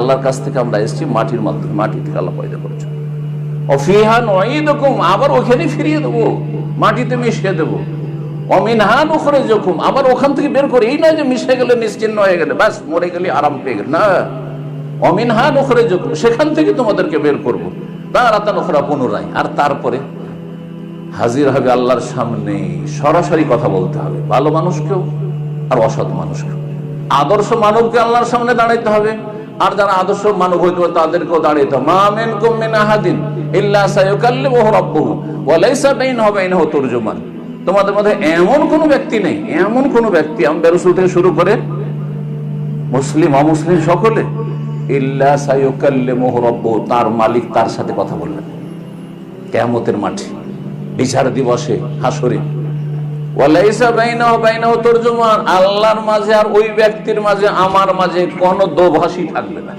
আল্লাহর কাছ থেকে আমরা এসেছি মাটির মাধ্যমে, মাটি থেকে আল্লাহ পয়দা করেছে। অফিহা নুঈদুকুম, আবার ওখানে ফিরিয়ে দেবো, মাটিতে মিশিয়ে দেবো। অমিনহা নুখরিজুকুম, আবার ওখান থেকে বের করে, এই নয় যে মিশে গেলে নিশ্চিহ্ন হয়ে গেলে বাস মরে গেলে আরাম পেয়ে গেলে, না। অমিনহা নুখরিজুকুম, সেখান থেকে তোমাদেরকে বের করবো তারাতান উখরা, পুনরায়। আর তারপরে হাজির হবে আল্লাহর সামনে, সরাসরি কথা বলতে হবে, ভালো মানুষকেও আর অসৎ মানুষকেও। আদর্শ মানবকে আল্লাহর সামনে দাঁড়াইতে হবে, আর যারা আদর্শ মানব হইতে হবে তাদেরকেও দাঁড়াইতে হবে। মা মিনকুম মিন আহাদিন ইল্লা সায়ুকাল্লিমুহু রাব্বুহু ওয়া লাইসা বাইনাহু ওয়া বাইনাহু তুরজুমান। তোমাদের মধ্যে এমন কোনো ব্যক্তি নেই, এমন কোনো ব্যক্তি, আম্বিয়া রাসূল থেকে শুরু করে মুসলিম অমুসলিম সকলে, ইল্লা সায়ুকাল্লিমুহু রাব্বুহু, তার মালিক তার সাথে কথা বলবেন কিয়ামতের মাঠে, বিচার দিবসে, হাসরে। ওয়ালাইসা বাইনাহু বাইনাহু তুরজুমান, আল্লাহর মাঝে আর ওই ব্যক্তির মাঝে, আমার মাঝে কোনো দোভাষী থাকবে না।